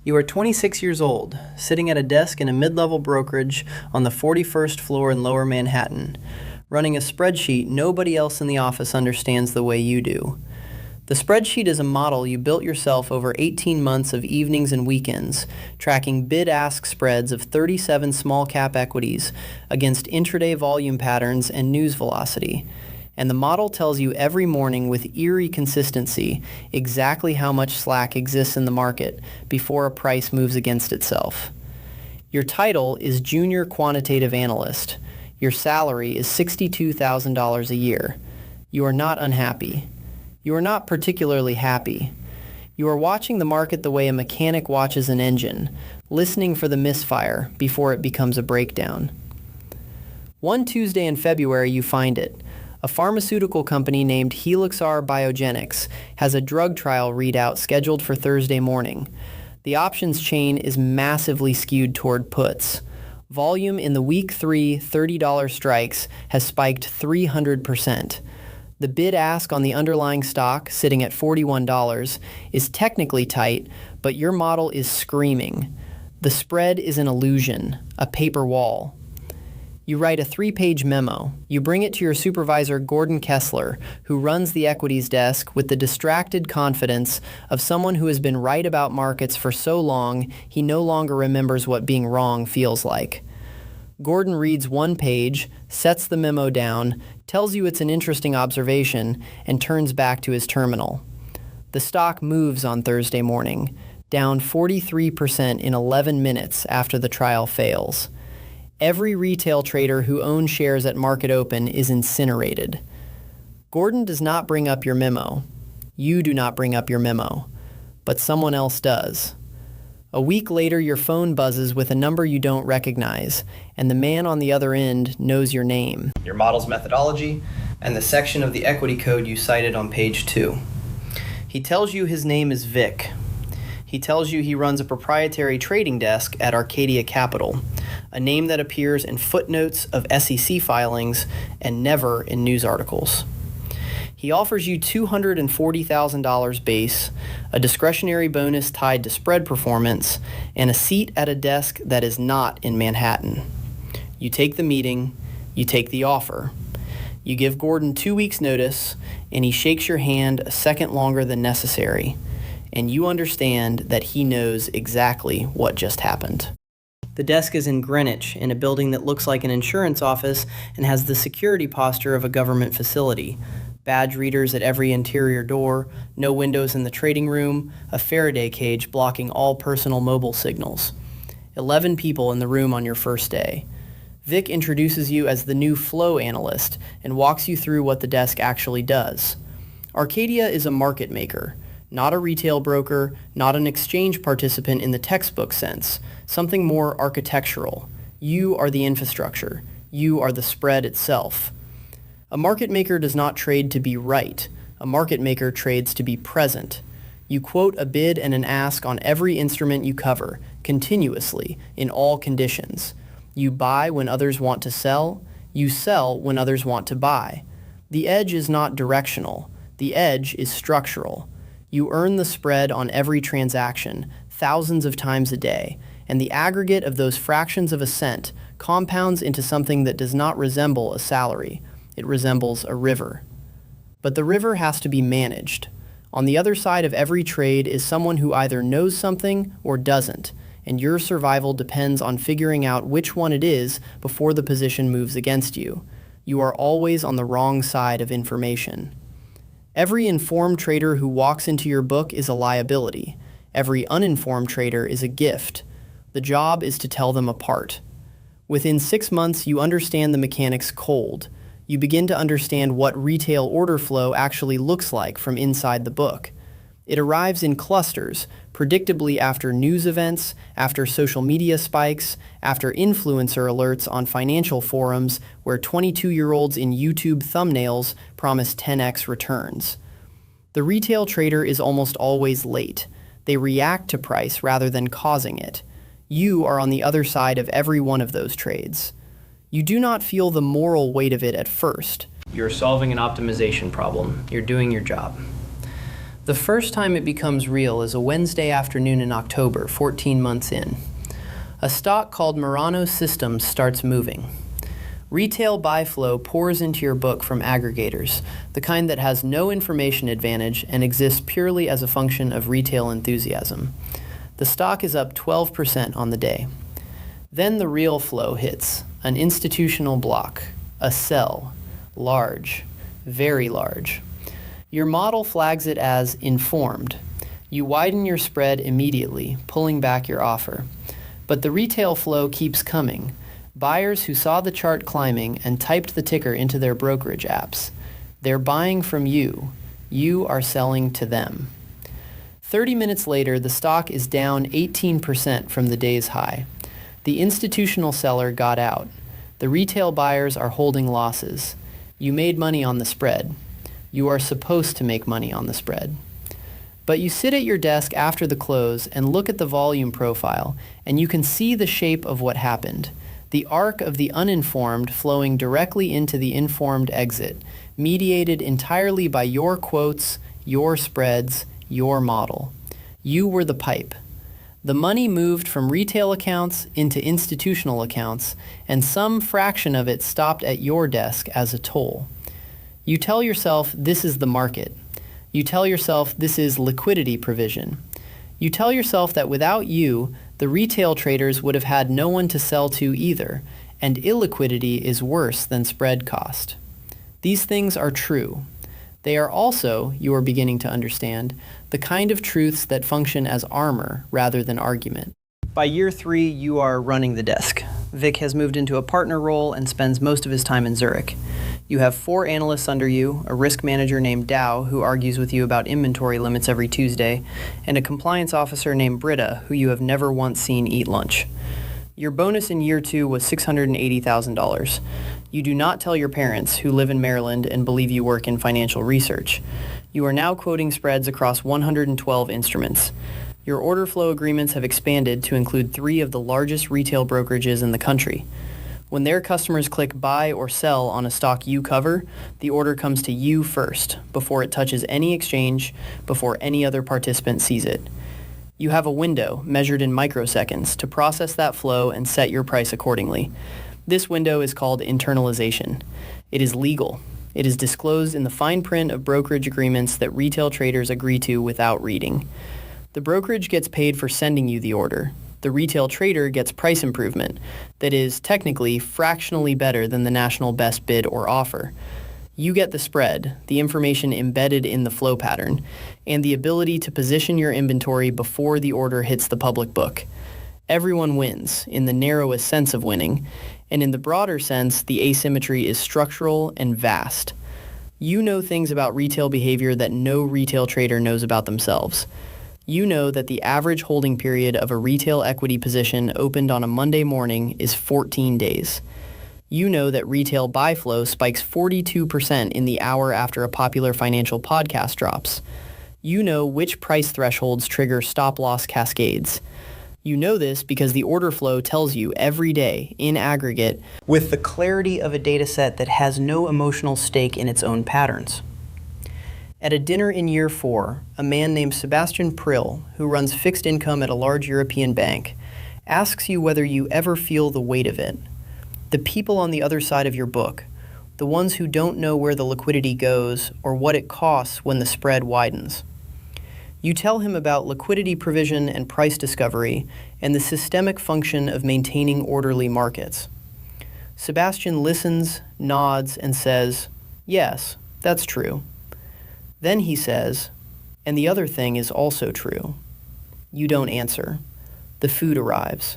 You are 26 years old, sitting at a desk in a mid-level brokerage on the 41st floor in Lower Manhattan, running a spreadsheet nobody else in the office understands the way you do. The spreadsheet is a model you built yourself over 18 months of evenings and weekends, tracking bid-ask spreads of 37 small-cap equities against intraday volume patterns and news velocity. And the model tells you every morning with eerie consistency exactly how much slack exists in the market before a price moves against itself. Your title is Junior Quantitative Analyst. Your salary is $62,000 a year. You are not unhappy. You are not particularly happy. You are watching the market the way a mechanic watches an engine, listening for the misfire before it becomes a breakdown. One Tuesday in February, you find it. A pharmaceutical company named Helixar Biogenics has a drug trial readout scheduled for Thursday morning. The options chain is massively skewed toward puts. Volume in the week 3 $30 strikes has spiked 300%. The bid-ask on the underlying stock, sitting at $41, is technically tight, but your model is screaming. The spread is an illusion, a paper wall. You write a 3-page memo. You bring it to your supervisor, Gordon Kessler, who runs the equities desk with the distracted confidence of someone who has been right about markets for so long he no longer remembers what being wrong feels like. Gordon reads one page, sets the memo down, tells you it's an interesting observation, and turns back to his terminal. The stock moves on Thursday morning, down 43% in 11 minutes after the trial fails. Every retail trader who owns shares at market open is incinerated. Gordon does not bring up your memo. You do not bring up your memo, but someone else does. A week later, your phone buzzes with a number you don't recognize, and the man on the other end knows your name, your model's methodology, and the section of the equity code you cited on page 2. He tells you his name is Vic. He tells you he runs a proprietary trading desk at Arcadia Capital, a name that appears in footnotes of SEC filings and never in news articles. He offers you $240,000 base, a discretionary bonus tied to spread performance, and a seat at a desk that is not in Manhattan. You take the meeting, you take the offer. You give Gordon 2 weeks' notice, and he shakes your hand a second longer than necessary, and you understand that he knows exactly what just happened. The desk is in Greenwich, in a building that looks like an insurance office and has the security posture of a government facility. Badge readers at every interior door, no windows in the trading room, a Faraday cage blocking all personal mobile signals. 11 people in the room on your first day. Vic introduces you as the new flow analyst and walks you through what the desk actually does. Arcadia is a market maker, not a retail broker, not an exchange participant in the textbook sense, something more architectural. You are the infrastructure. You are the spread itself. A market maker does not trade to be right. A market maker trades to be present. You quote a bid and an ask on every instrument you cover, continuously, in all conditions. You buy when others want to sell. You sell when others want to buy. The edge is not directional. The edge is structural. You earn the spread on every transaction, thousands of times a day, and the aggregate of those fractions of a cent compounds into something that does not resemble a salary. It resembles a river. But the river has to be managed. On the other side of every trade is someone who either knows something or doesn't, and your survival depends on figuring out which one it is before the position moves against you. You are always on the wrong side of information. Every informed trader who walks into your book is a liability. Every uninformed trader is a gift. The job is to tell them apart. Within 6 months, you understand the mechanics cold. You begin to understand what retail order flow actually looks like from inside the book. It arrives in clusters, predictably after news events, after social media spikes, after influencer alerts on financial forums where 22-year-olds in YouTube thumbnails promise 10x returns. The retail trader is almost always late. They react to price rather than causing it. You are on the other side of every one of those trades. You do not feel the moral weight of it at first. You're solving an optimization problem. You're doing your job. The first time it becomes real is a Wednesday afternoon in October, 14 months in. A stock called Murano Systems starts moving. Retail buy flow pours into your book from aggregators, the kind that has no information advantage and exists purely as a function of retail enthusiasm. The stock is up 12% on the day. Then the real flow hits, an institutional block, a sell, large, very large. Your model flags it as informed. You widen your spread immediately, pulling back your offer. But the retail flow keeps coming. Buyers who saw the chart climbing and typed the ticker into their brokerage apps. They're buying from you. You are selling to them. 30 minutes later, the stock is down 18% from the day's high. The institutional seller got out. The retail buyers are holding losses. You made money on the spread. You are supposed to make money on the spread. But you sit at your desk after the close and look at the volume profile, and you can see the shape of what happened. The arc of the uninformed flowing directly into the informed exit, mediated entirely by your quotes, your spreads, your model. You were the pipe. The money moved from retail accounts into institutional accounts, and some fraction of it stopped at your desk as a toll. You tell yourself this is the market. You tell yourself this is liquidity provision. You tell yourself that without you, the retail traders would have had no one to sell to either, and illiquidity is worse than spread cost. These things are true. They are also, you are beginning to understand, the kind of truths that function as armor rather than argument. By year 3, you are running the desk. Vic has moved into a partner role and spends most of his time in Zurich. You have 4 analysts under you, a risk manager named Dow, who argues with you about inventory limits every Tuesday, and a compliance officer named Britta, who you have never once seen eat lunch. Your bonus in year 2 was $680,000. You do not tell your parents, who live in Maryland and believe you work in financial research. You are now quoting spreads across 112 instruments. Your order flow agreements have expanded to include 3 of the largest retail brokerages in the country. When their customers click buy or sell on a stock you cover, the order comes to you first, before it touches any exchange, before any other participant sees it. You have a window, measured in microseconds, to process that flow and set your price accordingly. This window is called internalization. It is legal. It is disclosed in the fine print of brokerage agreements that retail traders agree to without reading. The brokerage gets paid for sending you the order. The retail trader gets price improvement that is technically fractionally better than the national best bid or offer. You get the spread, the information embedded in the flow pattern, and the ability to position your inventory before the order hits the public book. Everyone wins, in the narrowest sense of winning, and in the broader sense, the asymmetry is structural and vast. You know things about retail behavior that no retail trader knows about themselves. You know that the average holding period of a retail equity position opened on a Monday morning is 14 days. You know that retail buy flow spikes 42% in the hour after a popular financial podcast drops. You know which price thresholds trigger stop-loss cascades. You know this because the order flow tells you every day, in aggregate, with the clarity of a data set that has no emotional stake in its own patterns. At a dinner in year 4, a man named Sebastian Prill, who runs fixed income at a large European bank, asks you whether you ever feel the weight of it. The people on the other side of your book, the ones who don't know where the liquidity goes or what it costs when the spread widens. You tell him about liquidity provision and price discovery and the systemic function of maintaining orderly markets. Sebastian listens, nods, and says, "Yes, that's true." Then he says, "And the other thing is also true." You don't answer. The food arrives.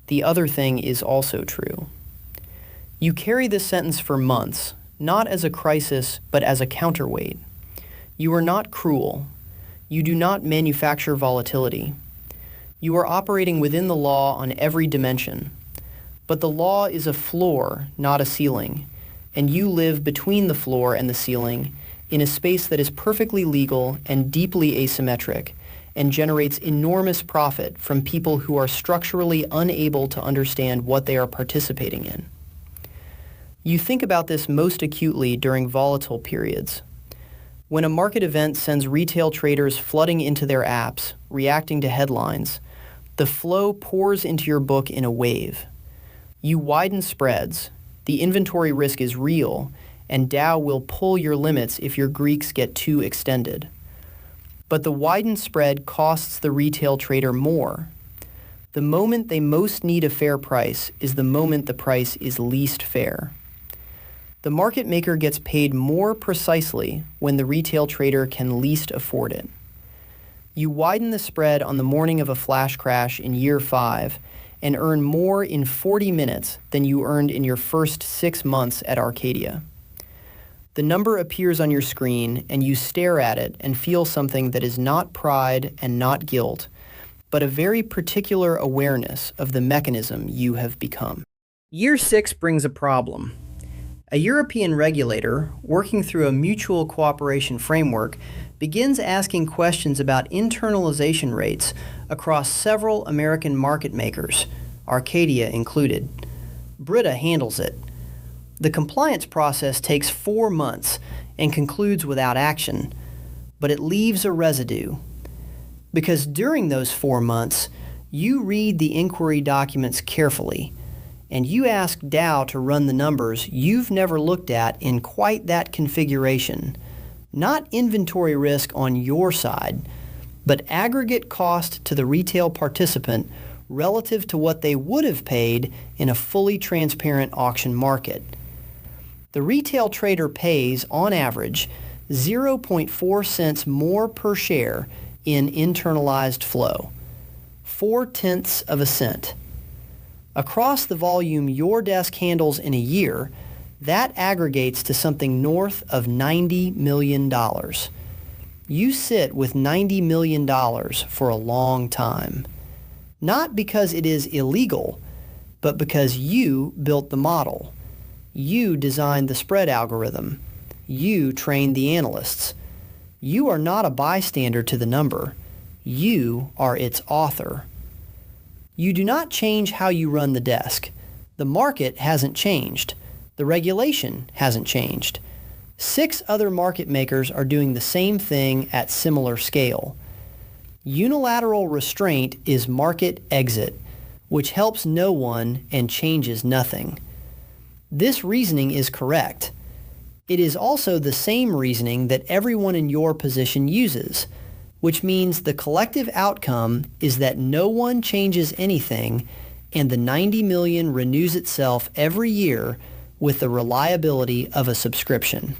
The other thing is also true. You carry this sentence for months, not as a crisis, but as a counterweight. You are not cruel. You do not manufacture volatility. You are operating within the law on every dimension. But the law is a floor, not a ceiling, and you live between the floor and the ceiling in a space that is perfectly legal and deeply asymmetric, and generates enormous profit from people who are structurally unable to understand what they are participating in. You think about this most acutely during volatile periods. When a market event sends retail traders flooding into their apps, reacting to headlines, the flow pours into your book in a wave. You widen spreads, the inventory risk is real, and Dow will pull your limits if your Greeks get too extended. But the widened spread costs the retail trader more. The moment they most need a fair price is the moment the price is least fair. The market maker gets paid more precisely when the retail trader can least afford it. You widen the spread on the morning of a flash crash in year 5 and earn more in 40 minutes than you earned in your first 6 months at Arcadia. The number appears on your screen and you stare at it and feel something that is not pride and not guilt, but a very particular awareness of the mechanism you have become. Year 6 brings a problem. A European regulator, working through a mutual cooperation framework, begins asking questions about internalization rates across several American market makers, Arcadia included. Brita handles it. The compliance process takes 4 months and concludes without action, but it leaves a residue. Because during those 4 months, you read the inquiry documents carefully, and you ask Dow to run the numbers you've never looked at in quite that configuration. Not inventory risk on your side, but aggregate cost to the retail participant relative to what they would have paid in a fully transparent auction market. The retail trader pays, on average, 0.4 cents more per share in internalized flow, 0.4 of a cent. Across the volume your desk handles in a year, that aggregates to something north of $90 million. You sit with $90 million for a long time. Not because it is illegal, but because you built the model. You designed the spread algorithm. You trained the analysts. You are not a bystander to the number. You are its author. You do not change how you run the desk. The market hasn't changed. The regulation hasn't changed. 6 other market makers are doing the same thing at similar scale. Unilateral restraint is market exit, which helps no one and changes nothing. This reasoning is correct. It is also the same reasoning that everyone in your position uses, which means the collective outcome is that no one changes anything and the 90 million renews itself every year with the reliability of a subscription.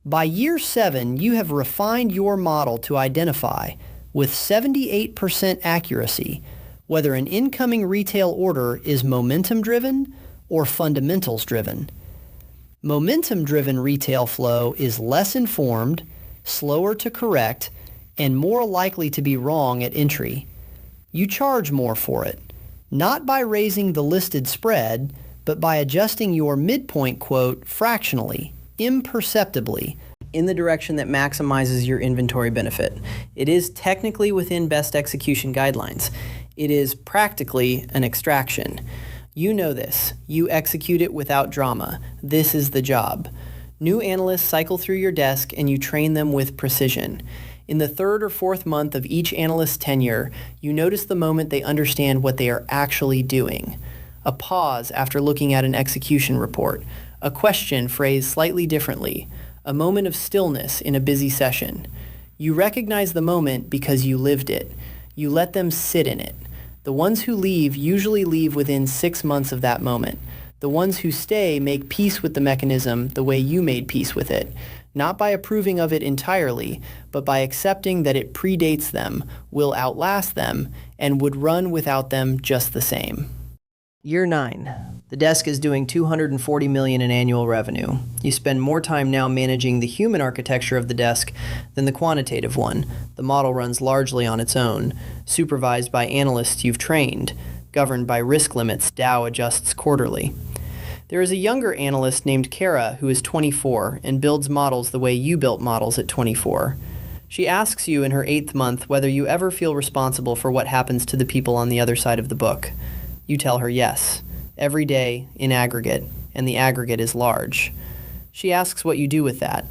By year 7, you have refined your model to identify, with 78% accuracy, whether an incoming retail order is momentum-driven or fundamentals-driven. Momentum-driven retail flow is less informed, slower to correct, and more likely to be wrong at entry. You charge more for it, not by raising the listed spread, but by adjusting your midpoint quote fractionally, imperceptibly, in the direction that maximizes your inventory benefit. It is technically within best execution guidelines. It is practically an extraction. You know this. You execute it without drama. This is the job. New analysts cycle through your desk and you train them with precision. In the 3rd or 4th month of each analyst's tenure, you notice the moment they understand what they are actually doing. A pause after looking at an execution report. A question phrased slightly differently. A moment of stillness in a busy session. You recognize the moment because you lived it. You let them sit in it. The ones who leave usually leave within 6 months of that moment. The ones who stay make peace with the mechanism the way you made peace with it, not by approving of it entirely, but by accepting that it predates them, will outlast them, and would run without them just the same. Year 9. The desk is doing $240 million in annual revenue. You spend more time now managing the human architecture of the desk than the quantitative one. The model runs largely on its own, supervised by analysts you've trained, governed by risk limits Dow adjusts quarterly. There is a younger analyst named Kara who is 24 and builds models the way you built models at 24. She asks you in her 8th month whether you ever feel responsible for what happens to the people on the other side of the book. You tell her yes, every day, in aggregate, and the aggregate is large. She asks what you do with that.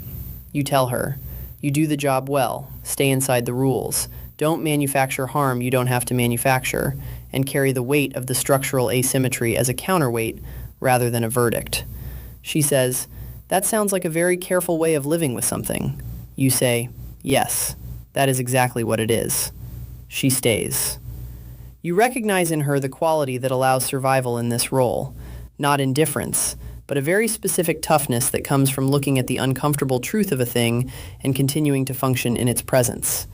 You tell her. You do the job well, stay inside the rules, don't manufacture harm you don't have to manufacture, and carry the weight of the structural asymmetry as a counterweight rather than a verdict. She says, "That sounds like a very careful way of living with something." You say, "Yes, that is exactly what it is." She stays. You recognize in her the quality that allows survival in this role, not indifference, but a very specific toughness that comes from looking at the uncomfortable truth of a thing and continuing to function in its presence.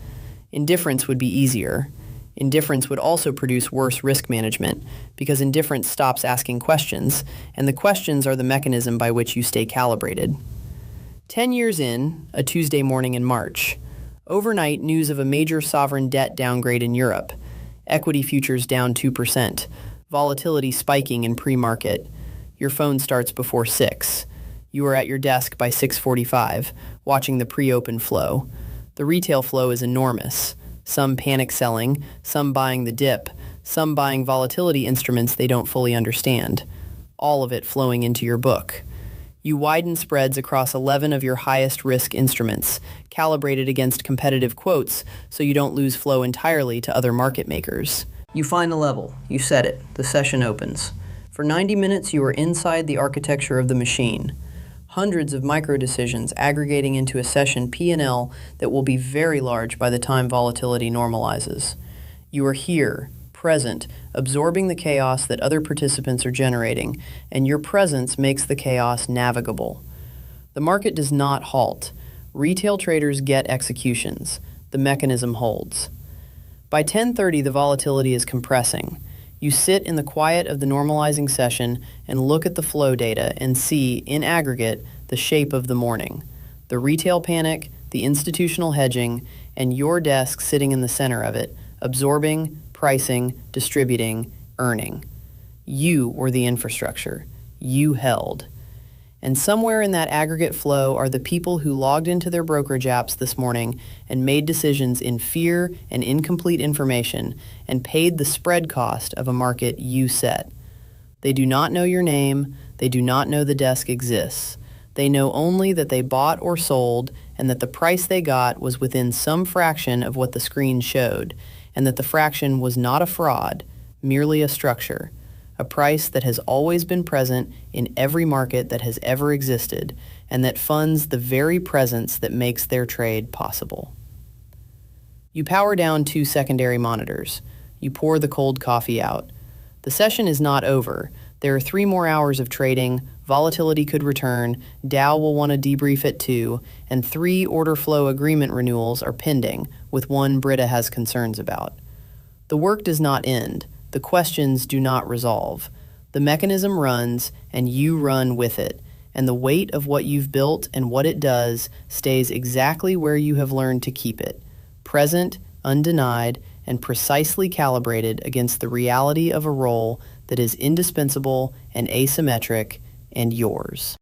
Indifference would be easier. Indifference would also produce worse risk management, because indifference stops asking questions, and the questions are the mechanism by which you stay calibrated. 10 years in, a Tuesday morning in March. Overnight, news of a major sovereign debt downgrade in Europe. Equity futures down 2%. Volatility spiking in pre-market. Your phone starts before 6. You are at your desk by 6:45, watching the pre-open flow. The retail flow is enormous. Some panic selling, some buying the dip, some buying volatility instruments they don't fully understand. All of it flowing into your book. You widen spreads across 11 of your highest risk instruments, calibrated against competitive quotes so you don't lose flow entirely to other market makers. You find the level, you set it, the session opens. For 90 minutes you are inside the architecture of the machine. Hundreds of micro decisions aggregating into a session P&L that will be very large by the time volatility normalizes. You are here, present, absorbing the chaos that other participants are generating, and your presence makes the chaos navigable. The market does not halt. Retail traders get executions. The mechanism holds. By 10:30, the volatility is compressing. You sit in the quiet of the normalizing session and look at the flow data and see, in aggregate, the shape of the morning. The retail panic, the institutional hedging, and your desk sitting in the center of it, absorbing, pricing, distributing, earning. You were the infrastructure. You held. And somewhere in that aggregate flow are the people who logged into their brokerage apps this morning and made decisions in fear and incomplete information and paid the spread cost of a market you set. They do not know your name. They do not know the desk exists. They know only that they bought or sold and that the price they got was within some fraction of what the screen showed, and that the fraction was not a fraud, merely a structure, a price that has always been present in every market that has ever existed, and that funds the very presence that makes their trade possible. You power down 2 secondary monitors. You pour the cold coffee out. The session is not over. There are 3 more hours of trading, volatility could return, Dow will want to debrief at 2, and 3 order flow agreement renewals are pending, with one Brita has concerns about. The work does not end. The questions do not resolve. The mechanism runs, and you run with it, and the weight of what you've built and what it does stays exactly where you have learned to keep it, present, undenied, and precisely calibrated against the reality of a role that is indispensable and asymmetric and yours.